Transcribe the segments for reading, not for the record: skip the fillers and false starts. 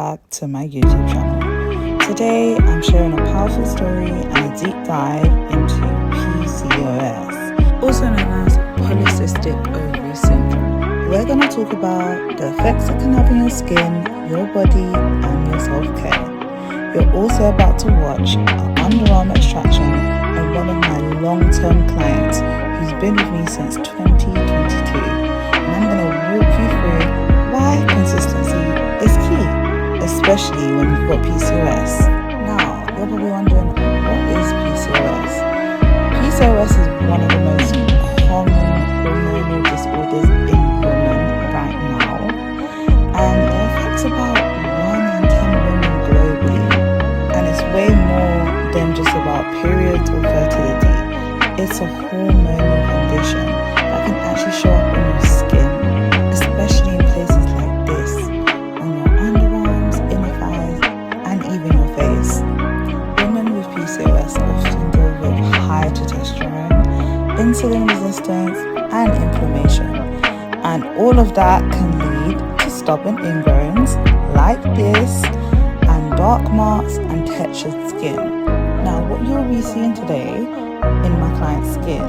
back to my YouTube channel. Today I'm sharing a powerful story and a deep dive into PCOS, also known as polycystic ovary syndrome. We're going to talk about the effects it can have on your skin, your body and your self-care. You're also about to watch an underarm extraction of one of my long-term clients who's been with me since 2022, and I'm going to walk you through why consistency is key, especially when you've got PCOS. Now, you're probably wondering, what is PCOS? PCOS is one of the most common hormonal disorders in women right now, and it affects about 1 in 10 women globally, and it's way more than just about periods or fertility. It's a hormonal condition that can actually show up on your skin, especially in places like this, on your underarms, inner thighs, and even your face. Women with PCOS often deal with high testosterone, insulin resistance, and inflammation, and all of that can lead to stubborn ingrowns like this, and dark marks and textured skin. Now, what you'll be seeing today in my client's skin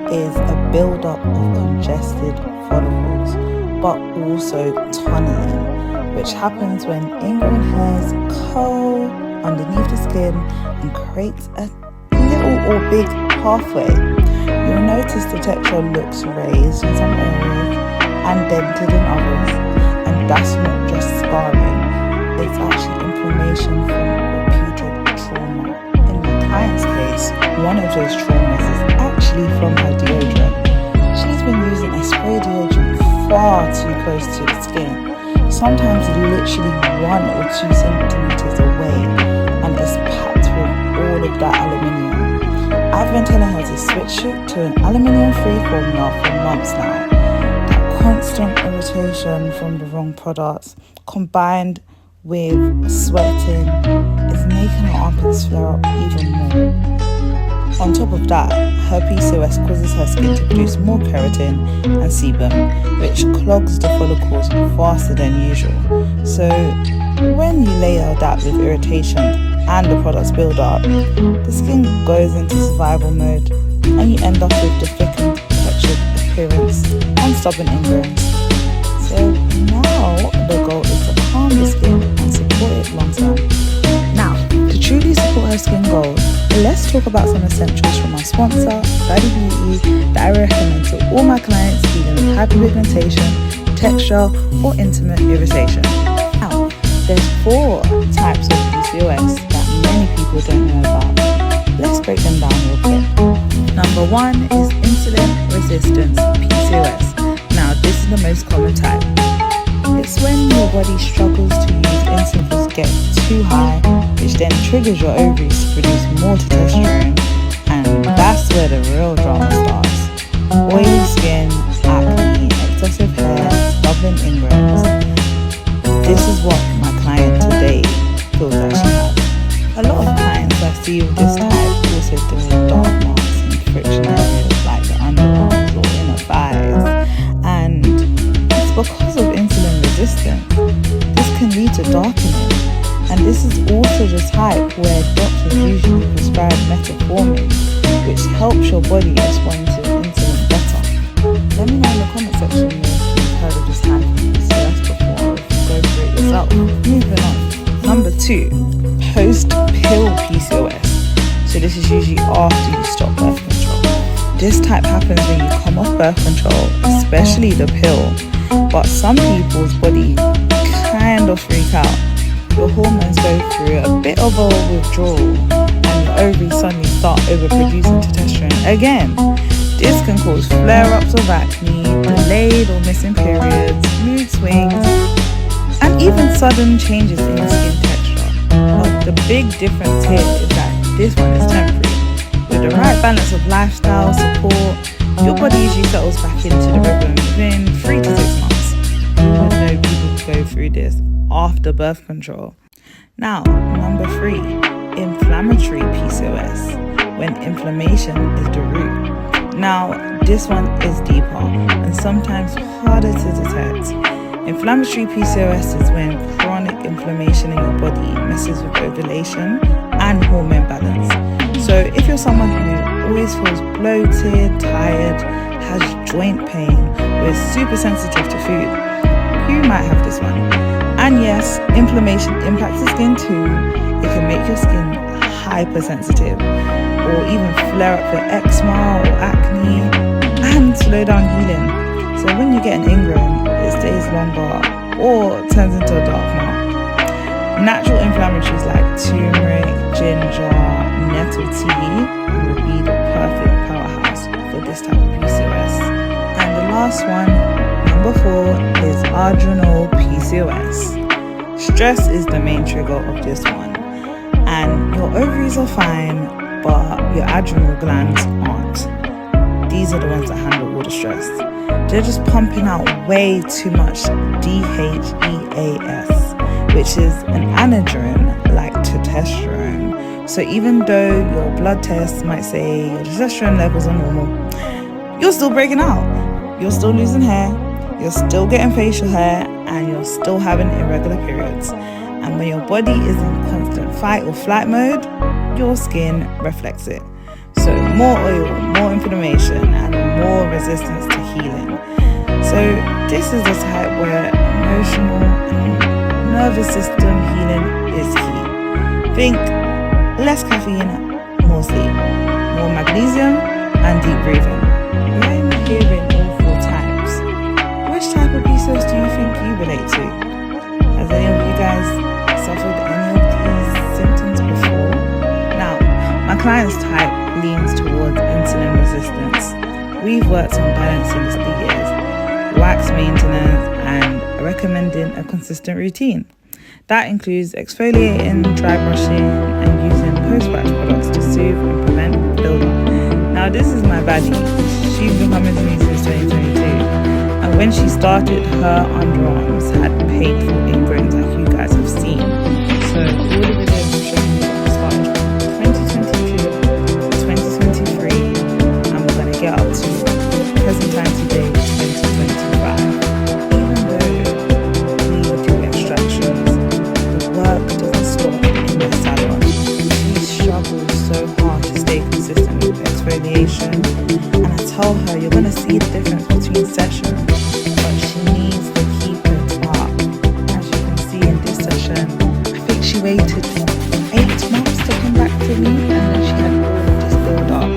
is a build-up of congested follicles, but also tunneling, which happens when ingrown hairs curl underneath the skin and creates a little or big pathway. You'll notice the texture looks raised in some areas and dented in others, and that's not just scarring, it's actually inflammation from repeated trauma. In my client's case, one of those traumas is actually from her deodorant. She's been using a spray deodorant far too close to the skin, sometimes literally 1 or 2 centimeters away, and it's packed with all of that aluminium. I've been telling her to switch it to an aluminium-free formula for months now. That constant irritation from the wrong products, combined with sweating, is making her armpits flare up even more. On top of that, her PCOS causes her skin to produce more keratin and sebum, which clogs the follicles faster than usual. So when you layer that with irritation and the products build up, the skin goes into survival mode, and you end up with the thickened, textured appearance and stubborn ingrowns. So now the goal is to calm the skin and support it long term. Now, to truly support her skin goals, let's talk about some essentials from our sponsor, Body Beauty, that I recommend to all my clients dealing with hyperpigmentation, texture, or intimate irritation. Now, there's 4 types of PCOS that many people don't know about. Let's break them down real quick. Number 1 is insulin resistance PCOS. Now, this is the most common type. It's when your body struggles to use insulin levels get too high, which then triggers your ovaries to produce more testosterone, and that's where the real drama starts. Oily skin, acne, excessive hair, stubborn ingrowns. This is what my client today feels that she has. A lot of clients I see with this type also deal with dark marks and friction areas like the underarms or inner thighs, and it's because of insulin resistance. This can lead to darkening, and this is also the type where doctors usually prescribe metformin, which helps your body respond to insulin better. Let me know in the comment section if you've heard of this type of PCOS before, or if you go through it yourself. Moving on. Number 2, post-pill PCOS. So this is usually after you stop birth control. This type happens when you come off birth control, especially the pill, but some people's body kind of freak out. Your hormones go through a bit of a withdrawal, and your ovaries suddenly start overproducing testosterone again. This can cause flare-ups of acne, delayed or missing periods, mood swings, and even sudden changes in your skin texture. But the big difference here is that this one is temporary. With the right balance of lifestyle support, your body usually settles back into the rhythm within 3 to 6 months. Even though people go through this after birth control. Now, number 3, inflammatory PCOS, when inflammation is the root. Now, this one is deeper and sometimes harder to detect. Inflammatory PCOS is when chronic inflammation in your body messes with ovulation and hormone balance. So if you're someone who always feels bloated, tired, has joint pain, or is super sensitive to food, you might have this one. And yes, inflammation impacts the skin too. It can make your skin hypersensitive or even flare up your eczema or acne and slow down healing. So when you get an ingrown, it stays longer or turns into a dark mark. Natural inflammatories like turmeric, ginger, nettle tea will be the perfect powerhouse for this type of PCOS. And the last one, number 4, is adrenal PCOS. Stress is the main trigger of this one. And your ovaries are fine, but your adrenal glands aren't. These are the ones that handle all the stress. They're just pumping out way too much DHEAS, which is an anadrone like testosterone. So even though your blood tests might say your testosterone levels are normal, you're still breaking out. You're still losing hair, you're still getting facial hair, and you're still having irregular periods. And when your body is in constant fight or flight mode, your skin reflects it. So more oil, more inflammation, and more resistance to healing. So this is the type where emotional and nervous system healing is key. Think less caffeine, more sleep, more magnesium, and deep breathing. When hearing all 4 types, which type of PCOS do you think you relate to? Has any of you guys suffered any of these symptoms before? Now, my client's type leans towards insulin resistance. We've worked on balancing this for years, wax maintenance, and recommending a consistent routine. That includes exfoliating, dry brushing, and using post-wax products to soothe and prevent build-up. Now, this is my baddie. She's been coming to me since 2022. And when she started, her underarms had painful ingrowns like you guys have seen. So all the videos I'm showing you started from 2022 to 2023, and we're going to get up to present time today, 2025. Even though we do extractions, the work doesn't stop in the salon. She struggles so hard to stay consistent with exfoliation, and I tell her you're going to see the difference between sessions, but she needs to keep it up. As you can see in this session, I think she waited 8 months to come back to me, and then she had all of this build up,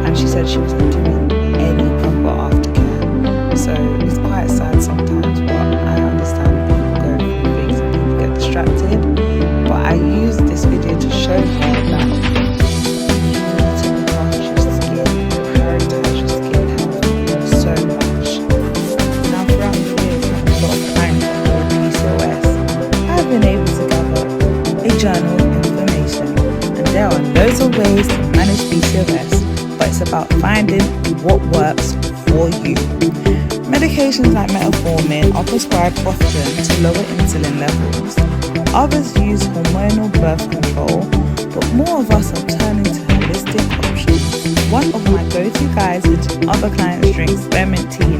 and she said she wasn't doing any proper aftercare. So it's quite sad sometimes, but I understand people go through things and people get distracted. But I use this video to show her that you need to look after your skin, prioritize your skin health so much. Now throughout the years, having a lot of clients with PCOS, I've been able to gather a journal of information, and there are loads of ways to manage PCOS, but it's about finding what works for you. Medications like metformin are prescribed often to lower insulin levels. Others use hormonal birth control, but more of us are turning to holistic options. One of my go-to guys is other clients drink spearmint tea,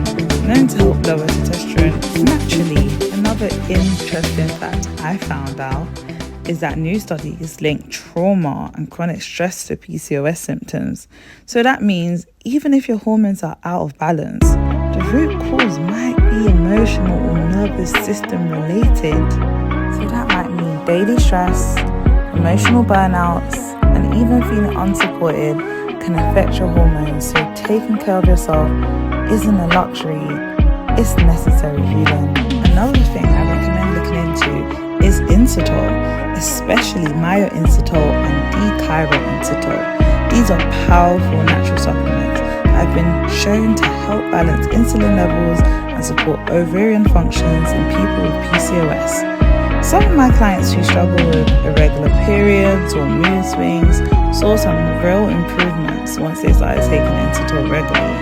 known to help lower testosterone naturally. Another interesting fact I found out is that new studies link trauma and chronic stress to PCOS symptoms. So that means even if your hormones are out of balance, the root cause might be emotional or nervous system related. So that might mean daily stress, emotional burnouts, and even feeling unsupported can affect your hormones. So taking care of yourself isn't a luxury, it's necessary healing. Another thing I recommend looking into is Inositol, especially myo-inositol and D-chiroinositol. These are powerful natural supplements that have been shown to help balance insulin levels and support ovarian functions in people with PCOS. Some of my clients who struggle with irregular periods or mood swings saw some real improvements once they started taking Inositol regularly.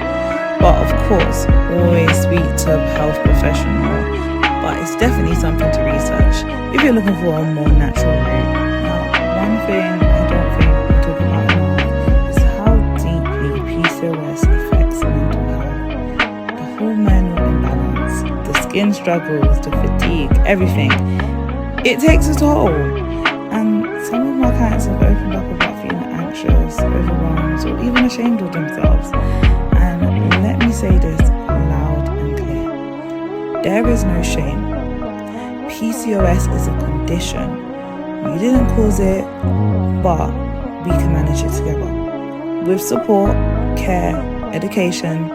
But of course, always speak to a health professional. But it's definitely something to research if you're looking for a more natural route. Now, one thing I don't think we talk about enough is how deeply PCOS affects mental health. The hormonal imbalance, the skin struggles, the fatigue, everything. it takes a toll. And some of my clients have opened up about feeling anxious, overwhelmed, or even ashamed of themselves. And let me say this loud and clear. There is no shame. PCOS is a condition. You didn't cause it, but we can manage it together. With support, care, education,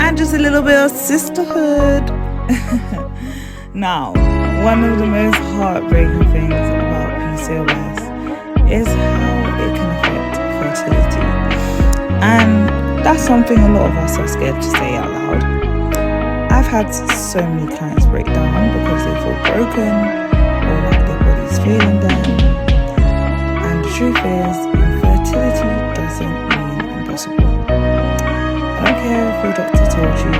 and just a little bit of sisterhood. Now, one of the most heartbreaking things about PCOS is how it can affect fertility. And that's something a lot of us are scared to say out loud. I've had so many clients break down because they feel broken or like their body's failing them. And the truth is, infertility doesn't mean impossible. I don't care if your doctor told you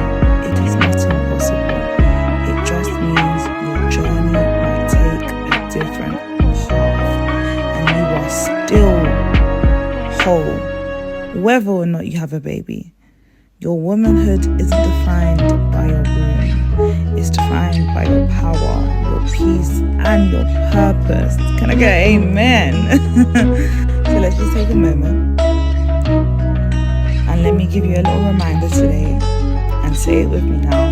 it is not impossible. It just means your journey might take a different path and you are still whole, whether or not you have a baby. Your womanhood isn't defined by your womb. It's defined by your power, your peace, and your purpose. Can I get an amen? So let's just take a moment. And let me give you a little reminder today. And say it with me now.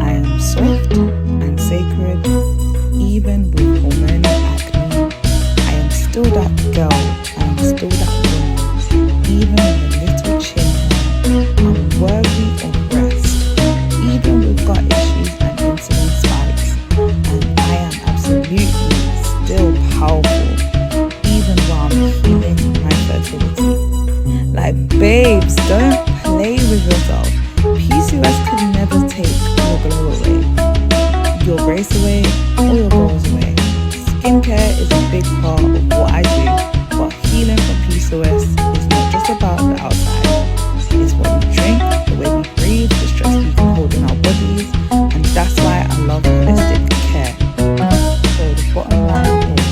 I am soft and sacred, even with hormonal acne. I am still that girl. I am still that woman, even with a little chin hair. I'm worthy of rest, even with gut issues and insulin spikes. And I am absolutely still powerful, even while I'm healing my fertility. Like, babes, don't play with yourself. PCOS could never take your glow away, your grace away, or your goals away. Skincare is a big part of what I do, but healing from PCOS is not just about the outside. It's what we drink, the way we breathe, the stress we can hold in our bodies, and that's why I love holistic care. So the bottom line is,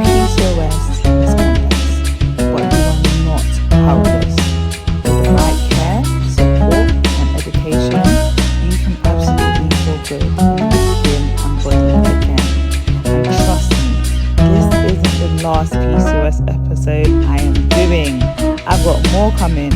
PCOS is complex, but you are not powerless. With the right care, support, and education, you can absolutely feel good in your skin and body again. And trust me, this isn't the last PCOS episode I am doing. I've got more coming.